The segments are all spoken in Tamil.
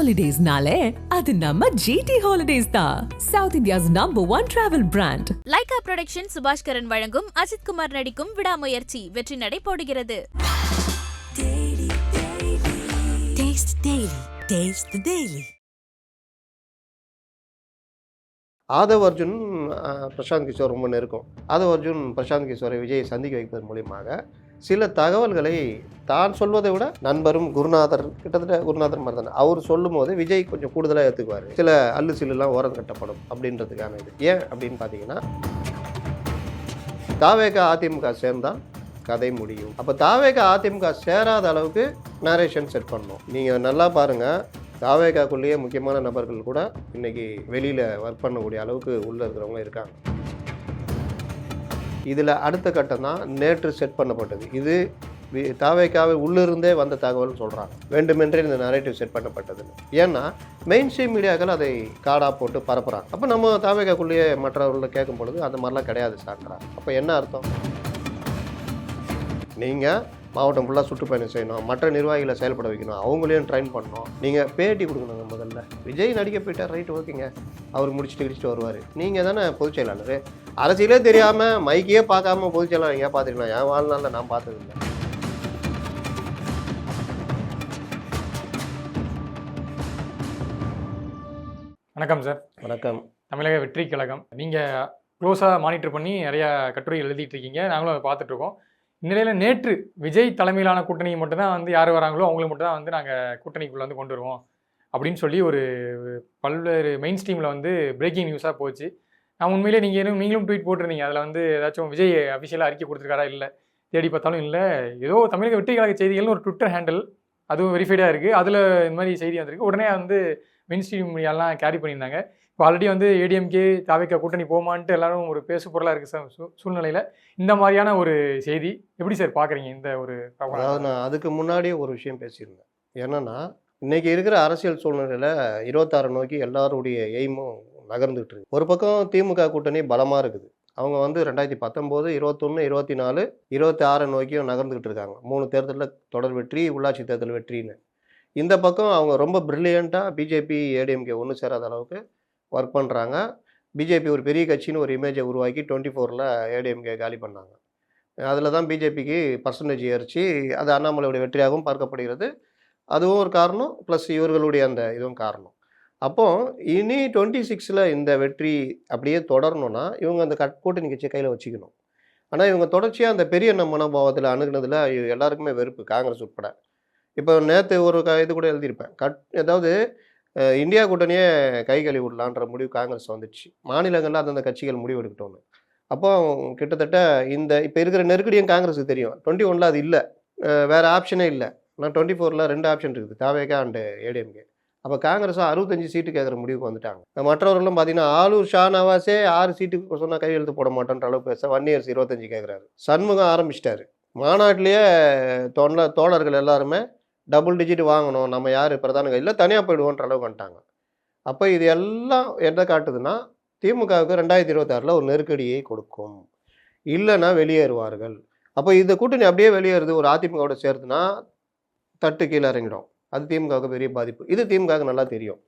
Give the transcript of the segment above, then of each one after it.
ஹாலிடேஸ்னாலே அது நம்ம ஜிடி ஹாலிடேஸ் தான். South India's #1 travel brand. Lyca production Subaskaran வழங்கும் அஜித் குமார் நடிக்கும் விடாமுயற்சி வெற்றி நடை போடுகிறது. ஆதவ் அர்ஜுன் பிரசாந்த் கிஷோர் ரொம்ப நெருக்கம். ஆதவ் அர்ஜுன் பிரசாந்த் கிஷோரை விஜயை சந்திக்க வைப்பதன் மூலியமாக சில தகவல்களை தான் சொல்வதை விட நண்பரும் குருநாதர் கிட்டத்தட்ட குருநாதர் மாதிரி தானே அவர் சொல்லும் போது விஜய் கொஞ்சம் கூடுதலாக ஏற்றுக்குவார். சில அல்லு சில்லுலாம் ஓரம் கட்டப்படும் அப்படின்றதுக்கான இது ஏன் அப்படின்னு பார்த்தீங்கன்னா, தாவேக அதிமுக சேர்ந்தால் கதை முடியும். அப்போ தாவேக அதிமுக சேராத அளவுக்கு நரேஷன் செட் பண்ணணும். நீங்கள் நல்லா பாருங்கள், தாவேகாக்குள்ளேயே முக்கியமான நபர்கள் கூட இன்றைக்கி வெளியில் ஒர்க் பண்ணக்கூடிய அளவுக்கு உள்ளே இருக்கிறவங்க இருக்காங்க. இதில் அடுத்த கட்டம் தான் நேற்று செட் பண்ணப்பட்டது. இது தாவேகாவை உள்ளிருந்தே வந்த தகவல்னு சொல்கிறாங்க. வேண்டுமென்றே இந்த நரேட்டிவ் செட் பண்ணப்பட்டதுன்னு. ஏன்னா மெயின் ஸ்ட்ரீம் மீடியாக்கள் அதை காடாக போட்டு பரப்புகிறாங்க. அப்போ நம்ம தாவேகாக்குள்ளேயே மற்றவர்களை கேட்கும் பொழுது அந்த மாதிரிலாம் கிடையாது சார்றாங்க. அப்போ என்ன அர்த்தம்? நீங்கள் மாவட்டம் ஃபுல்லாக சுற்றுப்பயணம் செய்யணும், மற்ற நிர்வாகிகளை செயல்பட வைக்கணும், அவங்களையும் ட்ரைன் பண்ணணும், நீங்கள் பேட்டி கொடுக்கணுங்க. முதல்ல விஜய் நடிக்க போயிட்டார், ரைட், ஓகேங்க, அவர் முடிச்சுட்டு வருவார். நீங்கள் தானே பொதுச் செயலாளர். அரசியலே தெரியாமல் மைக்கையே பார்க்காம பொதுச் செயலாளர் எங்கேயா பார்த்துக்கலாம்? என் வாழ்நாளில் நான் பார்த்ததில்லை. வணக்கம் சார். வணக்கம். தமிழக வெற்றி கழகம் நீங்கள் க்ளோஸாக மானிட்டர் பண்ணி நிறையா கட்டுரை எழுதிட்டு இருக்கீங்க, நாங்களும் அதை பார்த்துட்ருக்கோம். இந்நிலையில் நேற்று விஜய் தலைமையிலான கூட்டணியை மட்டும்தான் வந்து யார் வராங்களோ அவங்களுக்கு மட்டும் தான் வந்து நாங்கள் கூட்டணிக்குள்ளே வந்து கொண்டு வருவோம் அப்படின்னு சொல்லி ஒரு பல்வேறு மெயின் ஸ்ட்ரீமில் வந்து பிரேக்கிங் நியூஸாக போச்சு. நான் உண்மையிலே நீங்களும் ட்வீட் போட்டிருந்தீங்க. அதில் வந்து ஏதாச்சும் விஜய் அஃபிஷியலாக அறிக்கை கொடுத்துருக்காரா இல்லை, தேடி பார்த்தாலும் இல்லை. ஏதோ தமிழக வெற்றி கழக செய்திகள்னு ஒரு ட்விட்டர் ஹேண்டில், அதுவும் வெரிஃபைடாக இருக்குது, அதில் இந்த மாதிரி செய்தி வந்திருக்கு. உடனே வந்து மெயின் ஸ்ட்ரீம் மீடியாலாம் கேரி பண்ணியிருந்தாங்க. இப்போ ஆல்ரெடி வந்து ஏடிஎம்கே தாவேகா கூட்டணி போமான்ட்டு எல்லாரும் ஒரு பேசு பொருளாக இருக்குது சூழ்நிலையில் இந்த மாதிரியான ஒரு செய்தி எப்படி சார் பார்க்குறீங்க? இந்த ஒரு அதாவது நான் அதுக்கு முன்னாடியே ஒரு விஷயம் பேசியிருந்தேன். என்னென்னா, இன்றைக்கி இருக்கிற அரசியல் சூழ்நிலையில் 26 நோக்கி எல்லாருடைய எய்மும் நகர்ந்துகிட்டு இருக்கு. ஒரு பக்கம் திமுக கூட்டணி பலமாக இருக்குது. அவங்க வந்து 2019, 21, 24, 26 நோக்கியும் நகர்ந்துக்கிட்டு இருக்காங்க. 3 தேர்தலில் தொடர் வெற்றி, உள்ளாட்சி தேர்தல் வெற்றின்னு. இந்த பக்கம் அவங்க ரொம்ப ப்ரில்லியண்ட்டாக பிஜேபி ஏடிஎம்கே ஒன்று சேராத அளவுக்கு ஒர்க் பண்ணுறாங்க. பிஜேபி ஒரு பெரிய கட்சின்னு ஒரு இமேஜை உருவாக்கி 24ல் ஏடிஎம்கே காலி பண்ணாங்க. அதில் தான் பிஜேபிக்கு பர்சன்டேஜ் ஏறிச்சு. அது அண்ணாமலையுடைய வெற்றியாகவும் பார்க்கப்படுகிறது. அதுவும் ஒரு காரணம், ப்ளஸ் இவர்களுடைய அந்த இதுவும் காரணம். அப்போது இனி 26ல் இந்த வெற்றி அப்படியே தொடரணும்னா இவங்க அந்த கூட்டணி கட்சியை கையில் வச்சுக்கணும். ஆனால் இவங்க தொடர்ச்சியாக அந்த பெரிய மனோபாவத்தில் அணுகுனதில் எல்லாருக்குமே வெறுப்பு, காங்கிரஸ் உட்பட. இப்போ நேற்று ஒரு இது கூட எழுதியிருப்பேன். அதாவது இந்தியா கூட்டணியே கை கழுவி விடலான்ற முடிவு காங்கிரஸ் வந்துடுச்சு. மாநிலங்களில் அந்தந்த கட்சிகள் முடிவு எடுக்கட்டோன்னு. அப்போ கிட்டத்தட்ட இந்த இப்போ இருக்கிற நெருக்கடியும் காங்கிரஸுக்கு தெரியும். 21ல் அது இல்லை, வேறு ஆப்ஷனே இல்லை. ஆனால் 24ல் 2 ஆப்ஷன் இருக்குது, தாவேகா அண்டு ஏடிஎம்கே. அப்போ காங்கிரஸும் 65 சீட்டு கேட்குற முடிவுக்கு வந்துட்டாங்க. மற்றவர்களும் பார்த்தீங்கன்னா ஆலூர் ஷா நவாஸே 6 சீட்டுக்கு சொன்னால் கையெழுத்து போட மாட்டேன்ற அளவுக்கு பேச வன்னியர்ஸ் 25 கேட்குறாரு. சண்முகம் ஆரம்பிச்சிட்டாரு. மாநாட்டிலேயே தோழர்கள் எல்லாருமே டபுள் டிஜிட் வாங்கணும், நம்ம யார் பிரதான இல்லை தனியாக போயிடுவோன்ற அளவுக்கு வந்துட்டாங்க. அப்போ இது எல்லாம் என்ன காட்டுதுன்னா, திமுகவுக்கு 2026ல் ஒரு நெருக்கடியை கொடுக்கும், இல்லைன்னா வெளியேறுவார்கள். அப்போ இந்த கூட்டணி அப்படியே வெளியேறுது, ஒரு அதிமுகவோட சேர்த்துனா தட்டு கீழே இறங்கிடும். அது திமுகவுக்கு பெரிய பாதிப்பு. இது திமுகவுக்கு நல்லா தெரியும்.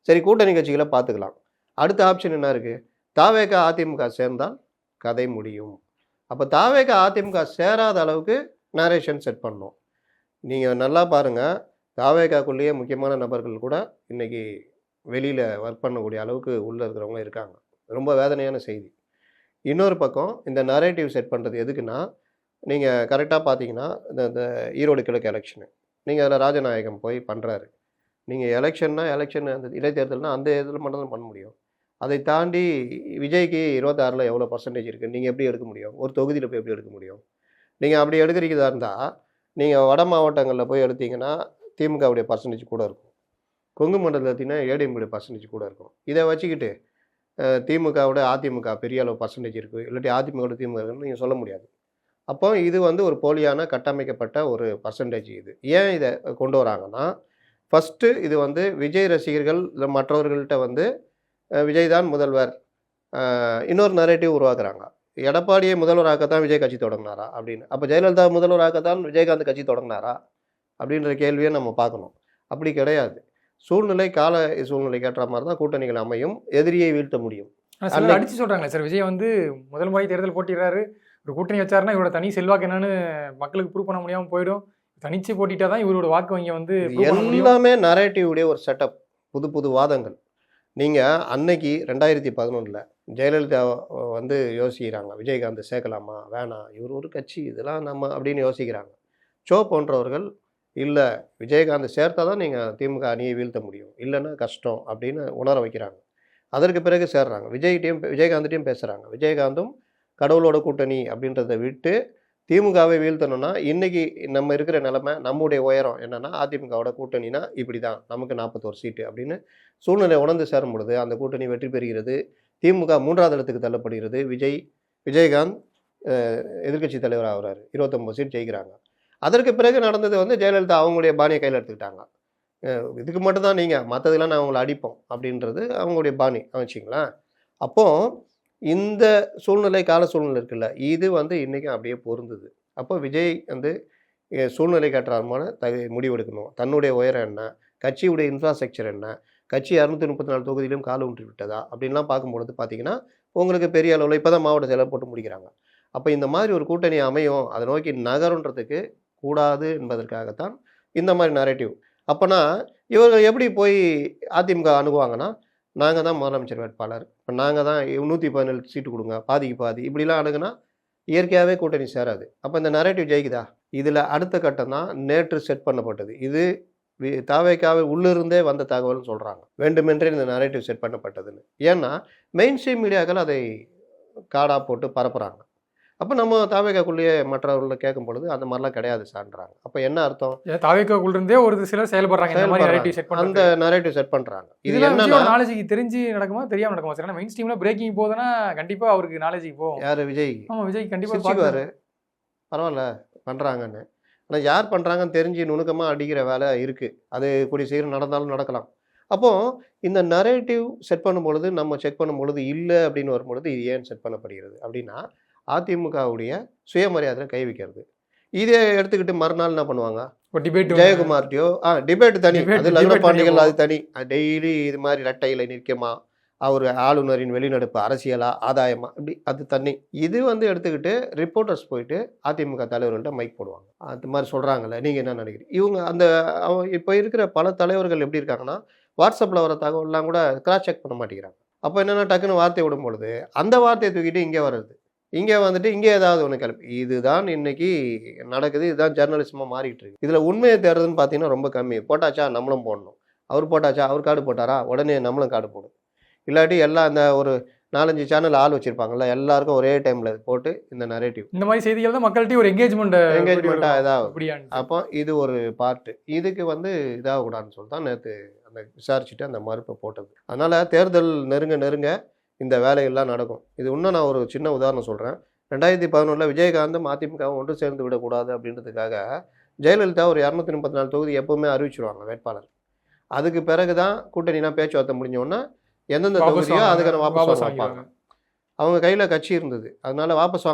சரி, கூட்டணி கட்சிகளை பார்த்துக்கலாம். அடுத்த ஆப்ஷன் என்ன இருக்குது? தாவேகா அதிமுக சேர்ந்தால் கதை முடியும். அப்போ தாவேகா அதிமுக சேராத அளவுக்கு நரேஷன் செட் பண்ணணும். நீங்கள் நல்லா பாருங்கள், தாவேகாக்குள்ளேயே முக்கியமான நபர்கள் கூட இன்றைக்கி வெளியில் ஒர்க் பண்ணக்கூடிய அளவுக்கு உள்ளே இருக்கிறவங்க இருக்காங்க. ரொம்ப வேதனையான செய்தி. இன்னொரு பக்கம் இந்த நரேட்டிவ் செட் பண்ணுறது எதுக்குன்னா, நீங்கள் கரெக்டாக பார்த்தீங்கன்னா இந்த ஈரோடு கிழக்கு எலெக்ஷனு நீங்கள் அதில் ராஜநாயகம் போய் பண்ணுறாரு. நீங்கள் எலெக்ஷன் அந்த இடைத்தேர்தல்னால் அந்த இதில் மட்டும் தான் பண்ண முடியும். அதை தாண்டி விஜய்க்கு 26ல் எவ்வளோ பர்சன்டேஜ் இருக்குது, நீங்கள் எப்படி எடுக்க முடியும்? ஒரு தொகுதியில் போய் எப்படி எடுக்க முடியும்? நீங்கள் அப்படி எடுக்கிறீங்களா இருந்தால் நீங்கள் வட மாவட்டங்களில் போய் எடுத்தீங்கன்னா திமுகவுடைய பர்சன்டேஜ் கூட இருக்கும். கொங்கு மண்டலத்தில் எடுத்திங்கன்னா ஏடிஎம்கே பர்சன்டேஜ் கூட இருக்கும். இதை வச்சுக்கிட்டு திமுகவோட அதிமுக பெரிய அளவு பர்சன்டேஜ் இருக்குது, இல்லாட்டி அதிமுகவோட திமுக இருக்குன்னு நீங்கள் சொல்ல முடியாது. அப்போ இது வந்து ஒரு போலியான கட்டமைக்கப்பட்ட ஒரு பர்சன்டேஜ். இது ஏன் இதை கொண்டு வராங்கன்னா, ஃபஸ்ட்டு இது வந்து விஜய் ரசிகர்கள் மற்றவர்கள்ட்ட வந்து விஜய் தான் முதல்வர், இன்னொரு நரேட்டிவ் உருவாக்குறாங்க. எடப்பாடியை முதல்வராக்கத்தான் விஜய் கட்சி தொடங்கினாரா அப்படின்னு. அப்போ ஜெயலலிதா முதல்வராக்கத்தான் விஜயகாந்த் கட்சி தொடங்கினாரா அப்படின்ற கேள்வியை நம்ம பார்க்கணும். அப்படி கிடையாது. சூழ்நிலை சூழ்நிலைக்கு ஏற்ற மாதிரி தான் கூட்டணிகள் அமையும், எதிரியை வீழ்த்த முடியும். ஆனால் சிலர் அடிச்சு சொல்கிறாங்களே சார், விஜய் வந்து முதல் முறை தேர்தல் போட்டிடுறாரு, ஒரு கூட்டணி வச்சாருன்னா இவரோட தனி செல்வாக்கு என்னன்னு மக்களுக்கு ப்ரூவ் பண்ண முடியாமல் போயிடும், தனிச்சு போட்டிட்டா தான் இவரோட வாக்கு வங்கி வந்து எல்லாமே நரேட்டிவுடைய ஒரு செட்டப், புது புது வாதங்கள். நீங்கள் அன்னைக்கு 2011 ஜெயலலிதா வந்து யோசிக்கிறாங்க, விஜயகாந்த் சேர்க்கலாமா வேணாம், இவர் ஒரு கட்சி இதெல்லாம் நம்ம அப்படின்னு யோசிக்கிறாங்க. சோ போன்றவர்கள் இல்லை விஜயகாந்த் சேர்த்தா தான் நீங்கள் திமுக அணியை வீழ்த்த முடியும், இல்லைன்னா கஷ்டம் அப்படின்னு உணர வைக்கிறாங்க. அதற்கு பிறகு சேர்றாங்க, விஜயகாந்தையும் பேசுகிறாங்க. விஜயகாந்தும் கடவுளோட கூட்டணி அப்படின்றத விட்டு திமுகவை வீழ்த்தணும்னா இன்றைக்கி நம்ம இருக்கிற நிலைமை, நம்முடைய உயரம் என்னென்னா அதிமுகவோட கூட்டணினா இப்படி தான், நமக்கு 41 சீட்டு அப்படின்னு சூழ்நிலை உணர்ந்து சேரும் பொழுது அந்த கூட்டணி வெற்றி பெறுகிறது. திமுக 3வது இடத்துக்கு தள்ளப்படுகிறது. விஜயகாந்த் எதிர்க்கட்சி தலைவர் ஆகிறாரு, 29 சீட் ஜெயிக்கிறாங்க. அதற்கு பிறகு நடந்தது வந்து ஜெயலலிதா அவங்களுடைய பாணியை கையில் எடுத்துக்கிட்டாங்க. இதுக்கு மட்டும்தான் நீங்கள், மற்றதெல்லாம் நான் அவங்கள அடிப்போம் அப்படின்றது அவங்களுடைய பாணி வச்சிங்களேன். அப்போது இந்த சூழ்நிலை கால சூழ்நிலை இருக்குல்ல, இது வந்து இன்றைக்கும் அப்படியே பொருந்தது. அப்போ விஜய் வந்து சூழ்நிலைக்கு ஏற்றாமான முடிவெடுக்கணும். தன்னுடைய உயரம் என்ன, கட்சியுடைய இன்ஃப்ராஸ்ட்ரக்சர் என்ன, கட்சி 234 தொகுதியிலும் கால் ஊன்றி விட்டதா அப்படின்லாம் பார்க்கும்பொழுது பார்த்தீங்கன்னா உங்களுக்கு பெரிய அளவில் இப்போ தான் மாவட்ட செயலர் போட்டு முடிக்கிறாங்க. அப்போ இந்த மாதிரி ஒரு கூட்டணி அமையும், அதை நோக்கி நகருன்றதுக்கு கூடாது என்பதற்காகத்தான் இந்த மாதிரி நரேட்டிவ். அப்போனா இவர்கள் எப்படி போய் அதிமுக அணுகுவாங்கன்னா, நாங்கள் தான் முதலமைச்சர் வேட்பாளர், இப்போ நாங்கள் தான் 117 சீட்டு கொடுங்க, பாதிக்கு பாதி, இப்படிலாம் அணுகுனா இயற்கையாகவே கூட்டணி சேராது. அப்போ இந்த நரேட்டிவ் ஜெயிக்குதா? இதில் அடுத்த கட்டம் தான் நேற்று செட் பண்ணப்பட்டது. இது தாவேக்காவை உள்ளிருந்தே வந்த தகவல்னு சொல்கிறாங்க, வேண்டுமென்றே இந்த நரேட்டிவ் செட் பண்ணப்பட்டதுன்னு. ஏன்னா மெயின் ஸ்ட்ரீம் மீடியாக்கள் அதை காடாக போட்டு பரப்புகிறாங்க. அப்போ நம்ம தாவேக்காக்குள்ளேயே மற்றவர்களை கேட்கும் பொழுது அந்த மாதிரிலாம் கிடையாது சார்ன்றாங்க. அப்போ என்ன அர்த்தம்? தாவேக்காக்குள்ளே ஒரு சிலர் செயல்படுறாங்க, அந்த நரேட்டிவ் செட் பண்ணுறாங்க. இது என்ன நாலேஜுக்கு தெரிஞ்சு நடக்குமா தெரியாமல் நடக்குமா சார்? மெயின் ஸ்ட்ரீமில் பிரேக்கிங் போகுதுன்னா கண்டிப்பாக அவருக்கு நாலேஜுக்கு போகும். யார்? விஜய். ஆமாம், விஜய் கண்டிப்பாக பார்க்குவார், பரவாயில்ல பண்ணுறாங்கன்னு. ஆனால் யார் பண்ணுறாங்கன்னு தெரிஞ்சு நுணுக்கமாக அடிக்கிற வேலை இருக்குது. அது கூடிய சீக்கிரம் நடந்தாலும் நடக்கலாம். அப்போது இந்த நரேட்டிவ் செட் பண்ணும் பொழுது நம்ம செக் பண்ணும் பொழுது இல்லை அப்படின்னு வரும்பொழுது இது ஏன் செட் பண்ணப்படுகிறது அப்படின்னா, அதிமுகவுடைய சுயமரியாதையில் கை வைக்கிறது. இதே எடுத்துக்கிட்டு மறுநாள் என்ன பண்ணுவாங்க, ஜெயக்குமார்ட்டியோ டிபேட் தனி, அது லல்ல பாண்டிகள் அது தனி, டெய்லி இது மாதிரி ரெட்டையில் நிற்குமா, அவர் ஆளுநரின் வெளிநடப்பு அரசியலா ஆதாயமா, இப்படி அது தனி. இது வந்து எடுத்துக்கிட்டு ரிப்போர்ட்டர்ஸ் போயிட்டு அதிமுக தலைவர்கள்ட்ட மைக் போடுவாங்க, அது மாதிரி சொல்கிறாங்கல்ல, நீங்கள் என்ன நினைக்கிறீங்க? இவங்க அந்த இப்போ இருக்கிற பல தலைவர்கள் எப்படி இருக்காங்கன்னா, வாட்ஸ்அப்பில் வர தகவல்லாம் கூட கிராஸ் செக் பண்ண மாட்டேங்கிறாங்க. அப்போ என்னென்னா டக்குன்னு வார்த்தை விடும் பொழுது அந்த வார்த்தையை தூக்கிட்டு இங்கே வர்றது, இங்கே வந்துட்டு இங்கே ஏதாவது ஒன்று கிளப்பி, இதுதான் இன்னைக்கு நடக்குது. இதுதான் ஜெர்னலிசமாக மாறிட்டு இருக்கு. இதில் உண்மையை தேடுறதுன்னு பார்த்தீங்கன்னா ரொம்ப கம்மி. போட்டாச்சா நம்மளும் போடணும், அவர் போட்டாச்சா அவர் கார்டு போட்டாரா உடனே நம்மளும் கார்டு போடும். இல்லாட்டி எல்லாம் இந்த ஒரு 4-5 சேனல் ஆள் வச்சுருப்பாங்கல்ல, எல்லாருக்கும் ஒரே டைமில் போட்டு இந்த நரேட்டிவ், இந்த மாதிரி செய்திகள் தான் மக்கள்கிட்ட ஒரு என்கேஜ்மெண்ட்டாக இதாகும். அப்போ இது ஒரு பார்ட்டு. இதுக்கு வந்து இதாகக்கூடாதுன்னு சொல்லி தான் நேற்று அந்த விசாரிச்சுட்டு அந்த மறுப்பை போட்டது. அதனால் தேர்தல் நெருங்க இந்த வேலையெல்லாம் நடக்கும். இது இன்னும் நான் ஒரு சின்ன உதாரணம் சொல்கிறேன். 2011 விஜயகாந்தும் அதிமுகவும் ஒன்று சேர்ந்து விடக்கூடாது அப்படின்றதுக்காக ஜெயலலிதா ஒரு 234 தொகுதி எப்போவுமே அறிவிச்சிருவாங்க வேட்பாளர். அதுக்கு பிறகு தான் கூட்டணினா பேச்சுவார்த்தை முடிஞ்சோன்னா எந்தெந்த தொகுதியோ அதுக்கான வாபஸ் வாங்கிப்பாங்க. அவங்க கையில் கட்சி இருந்தது, அதனால் வாபஸ்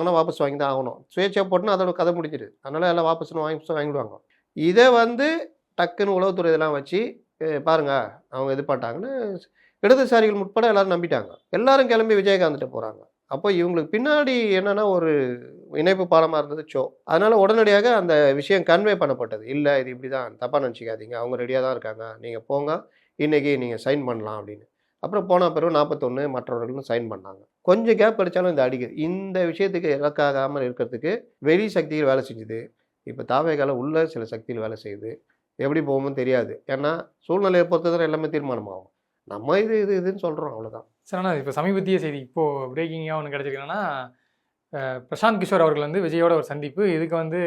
வாங்கி தான் ஆகணும். சுயேட்சையாக போட்டுனா அதோட கதை முடிஞ்சிடுது. அதனால் எல்லாம் வாங்கிடுவாங்க. இதை வந்து டக்குன்னு உளவுத்துறை இதெல்லாம் வச்சு பாருங்கள் அவங்க இது பண்ணிட்டாங்கன்னு இடதுசாரிகள் உட்பட எல்லாரும் நம்பிட்டாங்க. எல்லாரும் கிளம்பி விஜயகாந்த்கிட்ட போகிறாங்க. அப்போ இவங்களுக்கு பின்னாடி என்னென்னா ஒரு இணைப்பு பாலமாக இருந்தது ஷோ. அதனால் உடனடியாக அந்த விஷயம் கன்வே பண்ணப்பட்டது. இல்லை இது இப்படி தான், தப்பாக நினச்சிக்காதீங்க, அவங்க ரெடியாக தான் இருக்காங்க, நீங்கள் போங்க, இன்றைக்கி நீங்கள் சைன் பண்ணலாம் அப்படின்னு. அப்புறம் போன பிறகு 41 மற்றவர்களும் சைன் பண்ணாங்க. கொஞ்சம் கேப் அடித்தாலும் இந்த அடிக்குது. இந்த விஷயத்துக்கு இலக்காகாமல் இருக்கிறதுக்கு வெளி சக்திகள் வேலை செஞ்சுது. இப்போ தாவேகால உள்ள சில சக்திகள் வேலை செய்யுது. எப்படி போகும்னு தெரியாது. ஏன்னா சூழ்நிலையை பொறுத்து தான் எல்லாமே தீர்மானமாகும். நம்ம இதுன்னு சொல்கிறோம், அவ்வளோதான் சார். ஆனால் இப்போ சமீபத்திய செய்தி இப்போது பிரேக்கிங்காக ஒன்று கிடச்சிருக்குன்னா, பிரசாந்த் கிஷோர் அவர்கள் வந்து விஜயோட ஒரு சந்திப்பு, இதுக்கு வந்து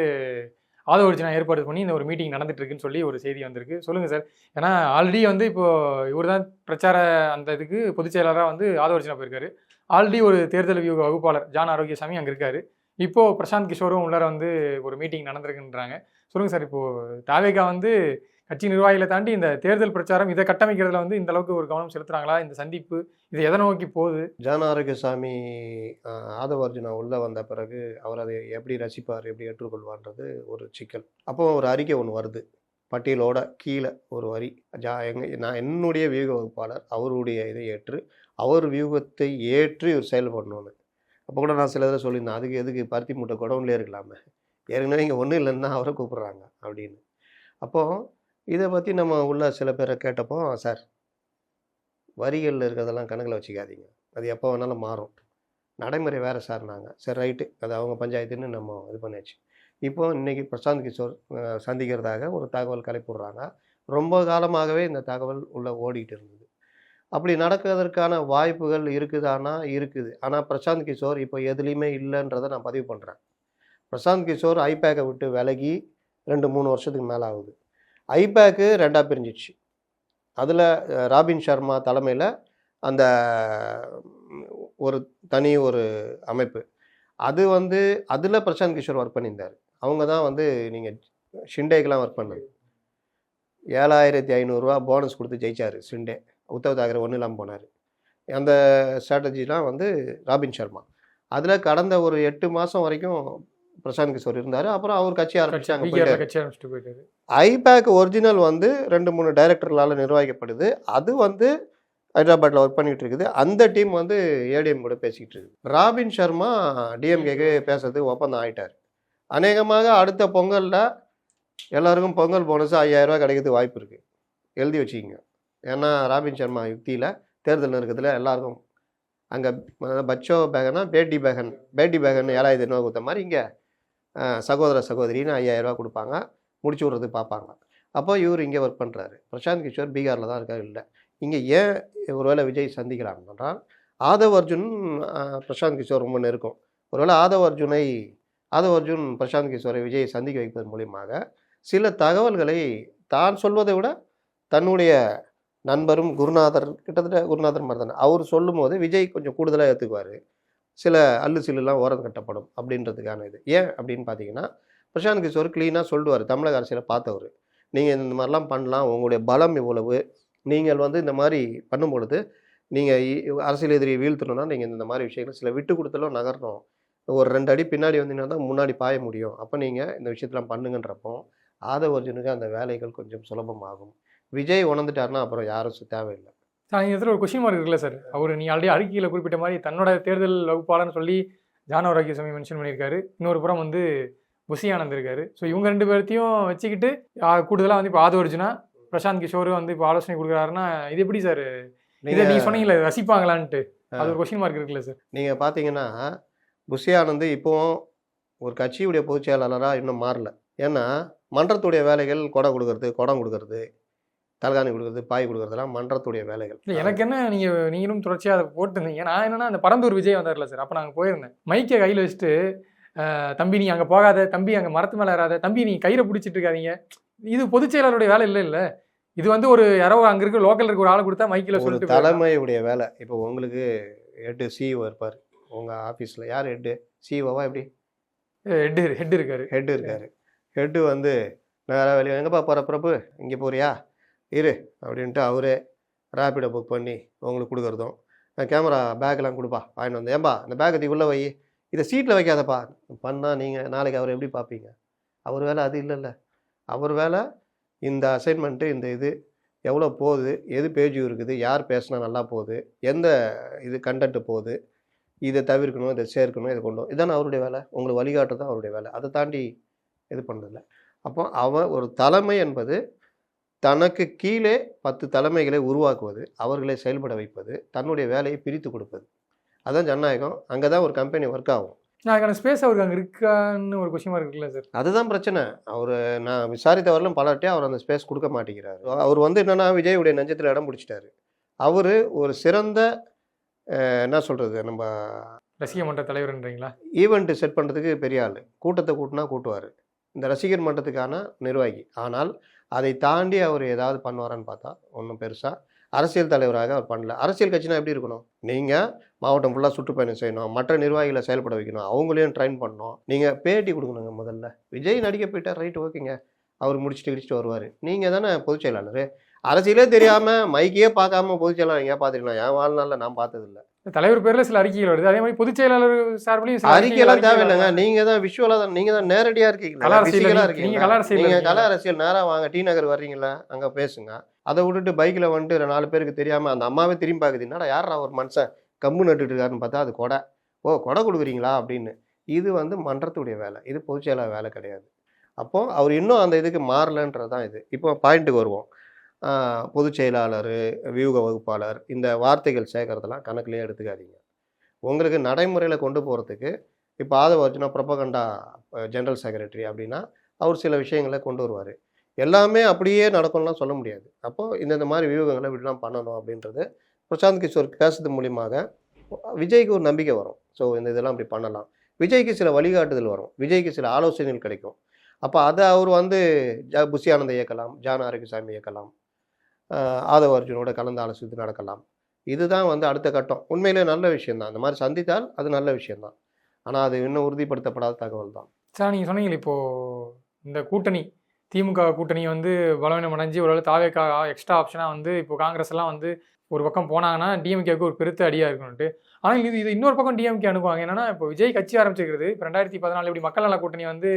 ஆதவ அர்ஜுனா ஏற்பாடு பண்ணி இந்த ஒரு மீட்டிங் நடந்துட்டு இருக்குன்னு சொல்லி ஒரு செய்தி வந்திருக்கு. சொல்லுங்கள் சார். ஏன்னா ஆல்ரெடி வந்து இப்போது இவர் தான் பிரச்சார அந்த இதுக்கு பொதுச் செயலாளராக வந்து ஆதவ அர்ஜுனா போயிருக்காரு. ஆல்ரெடி ஒரு தேர்தல் வியூக வகுப்பாளர் ஜான் ஆரோக்கியசாமி அங்கே இருக்காரு. இப்போது பிரசாந்த் கிஷோரும் உள்ளார வந்து ஒரு மீட்டிங் நடந்திருக்குன்றாங்க. சொல்லுங்கள் சார். இப்போது தாவேகா வந்து கட்சி நிர்வாகிகளை தாண்டி இந்த தேர்தல் பிரச்சாரம் இதை கட்டமைக்கிறதுல வந்து இந்த அளவுக்கு ஒரு கவனம் செலுத்துறாங்களா? இந்த சந்திப்பு இது எதை நோக்கி போகுது? ஜான் ஆரோக்கியசாமி ஆதவ அர்ஜுனா உள்ளே வந்த பிறகு அவர் அதை எப்படி ரசிப்பார், எப்படி ஏற்றுக்கொள்வார்ன்றது ஒரு சிக்கல். அப்போ ஒரு அறிக்கை ஒன்று வருது, பட்டியலோட கீழே ஒரு வரி நான் என்னுடைய வியூக வகுப்பாளர் அவருடைய இதை ஏற்று அவர் வியூகத்தை ஏற்று இவர் செயல்படணும்னு. அப்போ கூட நான் சில இதில் சொல்லியிருந்தேன், அதுக்கு எதுக்கு பருத்தி மூட்டை குடவுன்லேயே இருக்கலாமே, ஏற்கனவே இங்கே ஒன்றும் இல்லைன்னா அவரை கூப்பிட்றாங்க அப்படின்னு. அப்போது இதை பற்றி நம்ம உள்ள சில பேரை கேட்டப்போ, சார் வரிகளில் இருக்கிறதெல்லாம் கணக்கில் வச்சுக்காதீங்க, அது எப்போ வேணாலும் மாறும், நடைமுறை வேறு சார்னாங்க. சரி ரைட்டு, அது அவங்க பஞ்சாயத்துன்னு நம்ம இது பண்ணியாச்சு. இப்போ இன்றைக்கி பிரசாந்த் கிஷோர் சந்திக்கிறதாக ஒரு தகவல் கிளப்பிடுறாங்க. ரொம்ப காலமாகவே இந்த தகவல் உள்ளே ஓடிட்டு இருந்தது. அப்படி நடக்கிறதற்கான வாய்ப்புகள் இருக்குதானா? இருக்குது. ஆனால் பிரசாந்த் கிஷோர் இப்போ எதுலேயுமே இல்லைன்றதை நான் பதிவு பண்ணுறேன். பிரசாந்த் கிஷோர் ஐபேக்கை விட்டு விலகி 2-3 வருஷத்துக்கு மேலே ஆகுது. ஐபேக்கு 2ஆக பிரிஞ்சிடுச்சு. அதில் ராபின் சர்மா தலைமையில் அந்த ஒரு தனி ஒரு அமைப்பு, அது அதில் பிரசாந்த் கிஷோர் ஒர்க் பண்ணியிருந்தார். அவங்க தான் நீங்கள் ஷிண்டேக்கெலாம் ஒர்க் பண்ணது. 7500 ரூபா போனஸ் கொடுத்து ஜெயிச்சார் ஷிண்டே. உத்தவ் தாக்கரே ஒன்றும் இல்லாமல் போனார். அந்த ஸ்ட்ராட்டஜிலாம் ராபின் சர்மா. அதில் கடந்த ஒரு 8 மாதம் வரைக்கும் பிரசாந்த் கிஷோர் இருந்தார். அப்புறம் அவர் கட்சி ஆரம்பிச்சு போயிட்டாரு. I-PAC original 2-3 டைரக்டர்களால் நிர்வகிக்கப்படுது. அது ஹைதராபாத்தில் ஒர்க் பண்ணிகிட்டு இருக்குது. அந்த டீம் ஏடிஎம் கூட பேசிக்கிட்டு இருக்குது. ராபின் சர்மா டிஎம்கேக்கு பேசுறதுக்கு ஒப்பந்தம் ஆகிட்டார். அநேகமாக அடுத்த பொங்கலில் எல்லாருக்கும் பொங்கல் போனஸ் 5000 ரூபா கிடைக்கிறதுக்கு வாய்ப்பு இருக்குது, எழுதி வச்சுக்கிங்க. ஏன்னா ராபின் சர்மா யுக்தியில் தேர்தல் நெருக்கத்தில் எல்லாருக்கும் அங்கே பச்சோ பேகனா பேட்டி பேகன் 7500 ரூபா கொடுத்த மாதிரி இங்கே சகோதர சகோதரின்னு 5000 ரூபா கொடுப்பாங்க, முடிச்சு விட்றது பார்ப்பாங்க. அப்போ இவர் இங்கே ஒர்க் பண்ணுறாரு. பிரசாந்த் கிஷோர் பீகாரில் தான் இருக்காரு. இல்லை இங்கே ஏன் ஒருவேளை விஜய் சந்திக்கிறாங்கன்னா, ஆதவ் அர்ஜுன் பிரசாந்த் கிஷோர் ரொம்ப நெருக்கம். ஒருவேளை ஆதவ் அர்ஜுன் பிரசாந்த் கிஷோரை விஜயை சந்திக்க வைப்பதன் மூலியமாக சில தகவல்களை தான் சொல்வதை விட தன்னுடைய நண்பரும் கிட்டத்தட்ட குருநாதர் மாதிரி தானே அவர் சொல்லும் போது விஜய் கொஞ்சம் கூடுதலாக ஏற்றுக்குவார். சில சில்லுலாம் ஓரம் கட்டப்படும் அப்படின்றதுக்கான இது. ஏன் அப்படின்னு பார்த்தீங்கன்னா, பிரசாந்த் கிஷோர் க்ளீனாக சொல்லுவார், தமிழக அரசியலை பார்த்தவர். நீங்கள் இந்த மாதிரிலாம் பண்ணலாம், உங்களுடைய பலம் இவ்வளவு, நீங்கள் இந்த மாதிரி பண்ணும் பொழுது நீங்கள் அரசியல் எதிரியை வீழ்த்தணும்னா நீங்கள் இந்த மாதிரி விஷயங்கள் சில விட்டு கொடுத்தலும் நகரணும், ஒரு 2 அடி பின்னாடி வந்தீங்கன்னா தான் முன்னாடி பாய முடியும், அப்போ நீங்கள் இந்த விஷயத்தெலாம் பண்ணுங்கன்றப்போ ஆதவ் அர்ஜுனுக்கு அந்த வேலைகள் கொஞ்சம் சுலபமாகும். விஜய் உணர்ந்துட்டாருன்னா அப்புறம் யாரும் தேவையில்லை. சார் இந்த இடத்துல ஒரு கொஸ்டின் மார்க் இருக்குல்ல சார், அவர் நீ ஆல்ரெடி அறிக்கையில் குறிப்பிட்ட மாதிரி தன்னோட தேர்தல் வகுப்பாளர்னு சொல்லி ஜானவராகியசாமி மென்ஷன் பண்ணியிருக்காரு. இன்னொரு புறம் புஷி ஆனந்த் இருக்காரு. ஸோ இவங்க 2 பேர்த்தையும் வச்சுக்கிட்டு கூடுதலாக இப்போ ஆதவ் அர்ஜுனா பிரசாந்த் கிஷோர் இப்போ ஆலோசனை கொடுக்குறாருன்னா இது எப்படி சார்? இதை நீ சொன்னீங்களே ரசிப்பாங்களான்ட்டு, அது ஒரு கொஸ்டின் மார்க் இருக்குல்ல சார்? நீங்கள் பார்த்தீங்கன்னா புஷி ஆனந்த் இப்போவும் ஒரு கட்சியுடைய பொதுச் செயலாளராக இன்னும் மாறல. ஏன்னா மன்றத்துடைய வேலைகள் குடம் கொடுக்கறது, தலகாணி கொடுக்குறது, பாய் கொடுக்குறதுலாம் மன்றத்துடைய வேலைகள். எனக்கு என்ன நீங்களும் தொடர்ச்சியாக அதை போட்டுருந்தீங்க. நான் என்னன்னா அந்த பரந்தூர் விஜய் வந்தார்ல சார், அப்போ நாங்கள் போயிருந்தேன். மைக்கை கையில் வச்சுட்டு, தம்பி நீ அங்கே போகாத, தம்பி அங்கே மரத்து மேலே ஏறாத, தம்பி நீ கையில் பிடிச்சிட்டு இருக்காதீங்க, இது பொதுச் செயலாளருடைய வேலை இல்லை. இது ஒரு யாரோ அங்கே இருக்க லோக்கல் இருக்க ஒரு ஆளை கொடுத்தா மைக்கில் சொல்லிட்டு தலைமையுடைய வேலை. இப்போ உங்களுக்கு ஹெட்டு சிஇஓ இருப்பார் உங்கள் ஆஃபீஸில். யார் ஹெட்டு? சிஇஓவா? எப்படி? ஹெட் இருக்காரு. ஹெட்டு நேராக வெளியே எங்கேப்பா போகிற பிரபு, இங்கே போறியா இரு அப்படின்ட்டு அவரே ரேப்பிடோ புக் பண்ணி உங்களுக்கு கொடுக்குறதும், கேமரா பேக்கெலாம் கொடுப்பா வாங்கிட்டு ஏன்பா இந்த பேக்கை உள்ளே வை, இதை சீட்டில் வைக்காதப்பா பண்ணால் நீங்கள் நாளைக்கு அவர் எப்படி பார்ப்பீங்க? அவர் வேலை அது இல்லைல்ல. அவர் வேலை இந்த அசைன்மெண்ட்டு, இந்த இது எவ்வளோ போகுது, எது பேஜ் இருக்குது, யார் பேசினா நல்லா போகுது, எந்த இது கண்டென்ட்டு போகுது, இதை தவிர்க்கணும், இதை சேர்க்கணும், இதை கொண்டு இதான அவருடைய வேலை. உங்களுக்கு வழிகாட்டு தான் அவருடைய வேலை. அதை தாண்டி இது பண்ணுறதில்ல. அப்போ ஒரு தலைமை என்பது தனக்கு கீழே 10 தலைமைகளை உருவாக்குவது, அவர்களை செயல்பட வைப்பது, தன்னுடைய வேலையை பிரித்து கொடுப்பது. அதுதான் ஜனநாயகம். அங்கே தான் ஒரு கம்பெனி ஒர்க் ஆகும். அதுக்கான ஸ்பேஸ் அவருக்கு அங்கே இருக்கான்னு ஒரு கொஸ்டின் இருக்குல்ல சார்? அதுதான் பிரச்சனை. நான் விசாரித்தவரையிலும் பலர்ட்டே அவர் அந்த ஸ்பேஸ் கொடுக்க மாட்டேங்கிறாரு. அவர் என்னென்னா விஜயுடைய நெஞ்சத்தில் இடம் பிடிச்சிட்டாரு. அவர் ஒரு சிறந்த என்ன சொல்கிறது, நம்ம ரசிகர் மன்ற தலைவர்ன்றீங்களா? ஈவெண்ட்டு செட் பண்ணுறதுக்கு பெரிய ஆள், கூட்டத்தை கூட்டுவார், இந்த ரசிகர் மன்றத்துக்கான நிர்வாகி. ஆனால் அதை தாண்டி அவர் ஏதாவது பண்ணுவாரான்னு பார்த்தா ஒன்றும் பெருசாக அரசியல் தலைவராக அவர் பண்ணல. அரசியல் கட்சினா எப்படி இருக்கணும்? நீங்கள் மாவட்டம் ஃபுல்லாக சுற்றுப்பயணம் செய்யணும், மற்ற நிர்வாகிகளை செயல்பட வைக்கணும், அவங்களையும் ட்ரெயின் பண்ணணும், நீங்கள் பேட்டி கொடுக்கணுங்க. முதல்ல விஜய் நடிக்க போயிட்டார், ரைட்டு ஓகேங்க, அவர் முடிச்சுட்டு வருவார். நீங்கள் தானே பொதுச் செயலாளர். அரசியலே தெரியாமல் மைக்கையே பார்க்காம பொதுச் செயலாளர் எங்கேயா பார்த்துக்கலாம்? என் வாழ்நாளில் நான் பார்த்ததில்லை. தலைவர் பேர்ல சில அறிக்கைகள் வருது. அதே மாதிரி பொதுச் செயலாளர் சார்பிலையும் சில அறிக்கையெல்லாம் தேவையில்லைங்க. நீங்க தான் விஷுவலா தான், நீங்க தான் நேரடியா இருக்கீங்களா, கல அரசியல் பிசிக்கலா நீங்க இருக்கீங்க. கல அரசியல் நீங்க இருக்கீங்க. கல அரசியல் நேரா வாங்க, டி நகர் வர்றீங்களா, அங்க பேசுங்க. அதை விட்டுட்டு பைக்ல வந்துட்டு 4 பேருக்கு தெரியாம அந்த அம்மாவே திரும்பி பாக்குது, என்னடா யாரா ஒரு மனுஷன் கம்பு நட்டுட்டு இருக்காருன்னு பார்த்தா அது கொடை. ஓ கொடை கொடுக்குறீங்களா அப்படின்னு. இது வந்து மன்றத்துடைய வேலை, இது பொதுச் செயலாளர் வேலை கிடையாது. அப்போ அவர் இன்னும் அந்த இதுக்கு மாறலன்றது தான் இது. இப்போ பாயிண்ட்டுக்கு வருவோம். பொதுச் செயலாளர், வியூக வகுப்பாளர், இந்த வார்த்தைகள் சேர்க்கறதெல்லாம் கணக்குலேயே எடுத்துக்காதீங்க. உங்களுக்கு நடைமுறையில் கொண்டு போகிறதுக்கு இப்போ Aadhav Arjuna propaganda general secretary அப்படின்னா அவர் சில விஷயங்களை கொண்டு வருவார். எல்லாமே அப்படியே நடக்கும்லாம் சொல்ல முடியாது. அப்போது இந்த மாதிரி வியூகங்களை இப்படிலாம் பண்ணணும் அப்படின்றது பிரசாந்த் கிஷோர் பேசுறது மூலியமாக விஜய்க்கு ஒரு நம்பிக்கை வரும். ஸோ இந்த இதெல்லாம் இப்படி பண்ணலாம், விஜய்க்கு சில வழிகாட்டுதல் வரும், விஜய்க்கு சில ஆலோசனைகள் கிடைக்கும். அப்போ அதை அவர் வந்து புஷி ஆனந்தை இயக்கலாம், ஜான் ஆரோக்கியசாமி இயக்கலாம், ஆதவ அர்ஜுனோட கலந்து ஆலோசித்து நடக்கலாம். இதுதான் வந்து அடுத்த கட்டம். உண்மையிலே நல்ல விஷயம்தான், அந்த மாதிரி சந்தித்தால் அது நல்ல விஷயம்தான். ஆனால் அது இன்னும் உறுதிப்படுத்தப்படாத தகவல் தான். சார் நீங்கள் சொன்னீங்க இப்போது இந்த கூட்டணி திமுக கூட்டணி வந்து பலவீனம் அடைஞ்சு ஒரு தாவேக்கா எக்ஸ்ட்ரா ஆப்ஷனாக வந்து இப்போ காங்கிரஸ் எல்லாம் வந்து ஒரு பக்கம் போனாங்கன்னா டிஎம்கேக்கு ஒரு பெருத்த அடியாக இருக்குன்ட்டு. ஆனால் இது இன்னொரு பக்கம் டிஎம்கே அனுப்புவாங்க. என்னன்னா இப்போ விஜய் கட்சி ஆரம்பிச்சிருக்கிறது இப்போ 2014 இப்படி மக்கள் நல கூட்டணி வந்து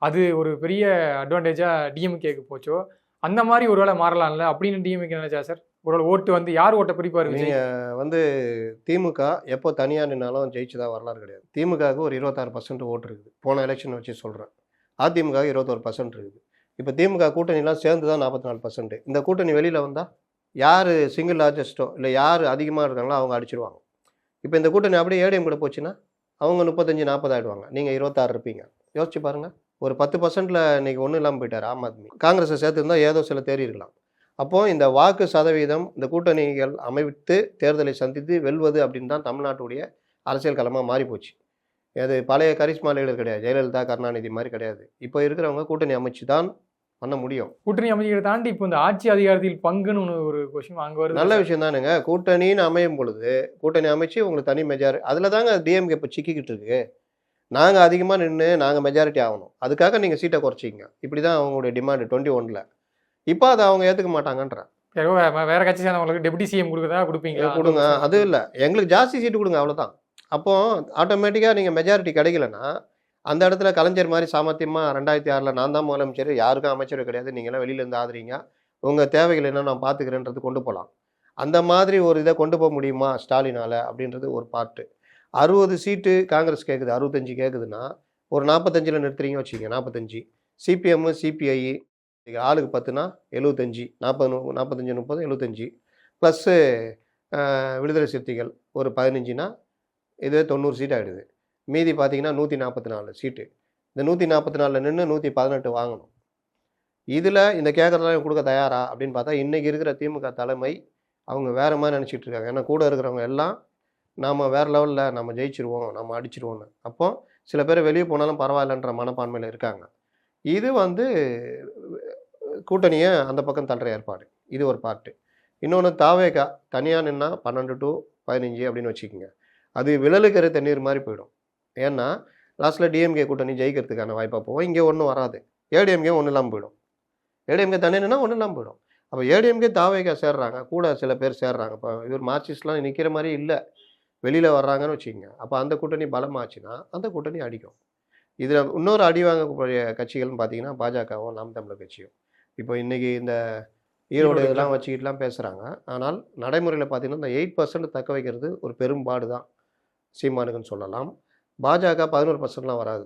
அது ஒரு பெரிய அட்வான்டேஜாக டிஎம்கேக்கு போச்சோ, அந்த மாதிரி ஒருவேளை மாறலாம்ல அப்படின்னு டிஎம்கே நினைச்சா சார்? ஒருவேளை ஓட்டு வந்து யார் ஓட்டை பிரிப்பார்? நீங்கள் வந்து திமுக எப்போ தனியாக நின்னாலும் ஜெயிச்சதா வரலாறு கிடையாது. திமுகவுக்கு ஒரு 26% ஓட்டு இருக்குது, போன எலெக்ஷன் வச்சு சொல்கிறேன். அதிமுக 21% இருக்குது. இப்போ திமுக கூட்டணிலாம் சேர்ந்து தான் 44%. இந்த கூட்டணி வெளியில் வந்தால் யார் சிங்கிள் லார்ஜஸ்ட்டோ இல்லை யார் அதிகமாக இருக்காங்களோ அவங்க அடிச்சிடுவாங்க. இப்போ இந்த கூட்டணி அப்படியே ஏடிஎம் கூட போச்சுன்னா அவங்க 35-40 ஆகிடுவாங்க, நீங்கள் 26 இருப்பீங்க. யோசிச்சு பாருங்கள். ஒரு 10%ல் இன்றைக்கி ஒன்றும் இல்லாமல் போயிட்டார் ஆம் ஆத்மி. காங்கிரஸை சேர்த்துருந்தால் ஏதோ சில தேறி இருக்கலாம். அப்போது இந்த வாக்கு சதவீதம் இந்த கூட்டணிகள் அமைத்து தேர்தலை சந்தித்து வெல்வது அப்படின்னு தான் தமிழ்நாட்டுடைய அரசியல் களமாக மாறிப்போச்சு. அது பழைய கரிஷ்மா லீடர் கிடையாது, ஜெயலலிதா கருணாநிதி மாதிரி கிடையாது. இப்போ இருக்கிறவங்க கூட்டணி அமைச்சு தான் பண்ண முடியும். கூட்டணி அமைச்சிகளை தாண்டி இப்போ இந்த ஆட்சி அதிகாரத்தில் பங்குன்னு ஒரு கொஸ்டின் அங்கே வருது. நல்ல விஷயம் தானுங்க. கூட்டணின்னு அமையும் பொழுது கூட்டணி அமைச்சு உங்களுக்கு தனி மெஜாரிட்டி, அதில் தாங்க டிஎம்கே இப்போ சிக்கிக்கிட்டு இருக்கு. நாங்கள் அதிகமாக நின்று நாங்கள் மெஜாரிட்டி ஆகணும், அதுக்காக நீங்கள் சீட்டை குறைச்சிங்க, இப்படி தான் அவங்களுடைய டிமாண்டு 21ல். இப்போ அதை அவங்க ஏற்றுக்க மாட்டாங்கன்றேன். வேற கட்சி சேர்ந்தவங்களுக்கு டெப்டி சிஎம் கொடுக்குறதா கொடுப்பீங்க? கொடுங்க, அது இல்லை, எங்களுக்கு ஜாஸ்தி சீட்டு கொடுங்க, அவ்வளோதான். அப்போது ஆட்டோமேட்டிக்காக நீங்கள் மெஜாரிட்டி கிடைக்கலன்னா அந்த இடத்துல கலைஞர் மாதிரி சாமர்த்தியமாக 2006 நான் தான் முதலமைச்சர், யாருக்கும் அமைச்சர் கிடையாது, நீங்களாம் வெளியிலேருந்து ஆதரிங்க, உங்கள் தேவைகள் என்ன நான் பார்த்துக்கிறேன்றது கொண்டு போகலாம். அந்த மாதிரி ஒரு இதை கொண்டு போக முடியுமா ஸ்டாலினால் அப்படின்றது ஒரு பார்ட்டு. 60 சீட்டு காங்கிரஸ் கேட்குது, 65 கேட்குதுன்னா ஒரு 45ல் நிறுத்துறீங்க வச்சுக்கோங்க, 45. சிபிஎம் சிபிஐ ஆளுக்கு 10னா 75, 40 45 30 75 ப்ளஸ்ஸு விடுதலை சிறுத்தைகள் ஒரு 15னா இதுவே 90 சீட் ஆகிடுது. மீதி பார்த்தீங்கன்னா 144 சீட்டு. இந்த 144ல் நின்று 118 வாங்கணும். இதில் இந்த கேட்குறதெல்லாம் கொடுக்க தயாரா அப்படின்னு பார்த்தா இன்றைக்கி இருக்கிற திமுக தலைமை அவங்க வேறு மாதிரி நினச்சிட்டு இருக்காங்க. ஏன்னா கூட இருக்கிறவங்க எல்லாம் நாம் வேறு லெவலில் நம்ம ஜெயிச்சிருவோம், நம்ம அடிச்சிருவோன்னு. அப்போது சில பேர் வெளியே போனாலும் பரவாயில்லன்ற மனப்பான்மையில் இருக்காங்க. இது வந்து கூட்டணியை அந்த பக்கம் தள்ளுற ஏற்பாடு. இது ஒரு பார்ட்டு. இன்னொன்று தாவேகா தனியாக நின்னா 12 to 15 அப்படின்னு வச்சுக்கோங்க. அது விழலுக்கிற தண்ணீர் மாதிரி போயிடும். ஏன்னா லாஸ்ட்டில் டிஎம்கே கூட்டணி ஜெயிக்கிறதுக்கான வாய்ப்பாக போகும். இங்கே ஒன்றும் வராது, ஏடிஎம்கே ஒன்றும் இல்லாமல் போயிடும். ஏடிஎம்கே தனியாக ஒன்றும் இல்லாமல் போயிடும். அப்போ ஏடிஎம்கே தாவேகா சேர்றாங்க, கூட சில பேர் சேர்றாங்க. இப்போ இவர் மார்க்சிஸ்ட்லாம் நிற்கிற மாதிரி இல்லை, வெளியில் வர்றாங்கன்னு வச்சுக்கோங்க. அப்போ அந்த கூட்டணி பலமாச்சுன்னா அந்த கூட்டணி அடிக்கும். இதில் இன்னொரு அடி வாங்கக்கூடிய கட்சிகள்னு பார்த்தீங்கன்னா பாஜகவும் நாம் தமிழர் கட்சியும். இப்போ இன்றைக்கி இந்த ஈரோடு இதெல்லாம் வச்சுக்கிட்டுலாம் பேசுகிறாங்க. ஆனால் நடைமுறையில் பார்த்தீங்கன்னா இந்த 8% தக்க வைக்கிறது ஒரு பெரும்பாடு தான் சீமானுக்குன்னு சொல்லலாம். பாஜக 11%லாம் வராது.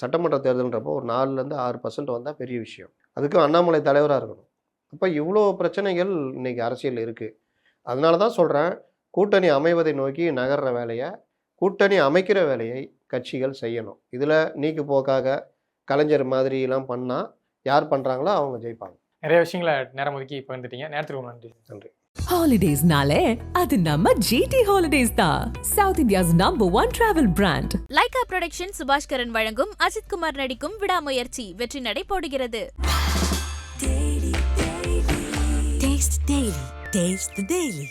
சட்டமன்ற தேர்தல்ன்றப்போ ஒரு 4-6% வந்தால் பெரிய விஷயம். அதுக்கும் அண்ணாமலை தலைவராக இருக்கணும். அப்போ இவ்வளோ பிரச்சனைகள் இன்றைக்கி அரசியல் இருக்குது. அதனால தான் சொல்கிறேன், கூட்டணி அமைவதை நோக்கி நகர்ற வேலையை, கூட்டணி அமைக்கிற வேலையை கட்சிகள் செய்யணும். இதில் நீக்கு போக்காக கலைஞர் மாதிரிலாம் பண்ணால் யார் பண்ணுறாங்களோ அவங்க ஜெயிப்பாங்க. நிறைய விஷயங்களை நேரம் ஒதுக்கி இப்போ வந்துட்டீங்க. நேரத்துக்கு நன்றி. நன்றி. ஹாலிடேஸ்னாலே அது நம்ம ஜிடி ஹாலிடேஸ் தான், south India's #1 travel brand. Lyca production Subaskaran வழங்கும் அஜித் குமார் நடிக்கும் விடாமுயற்சி வெற்றி நடை போடுகிறது. Taste the Daily.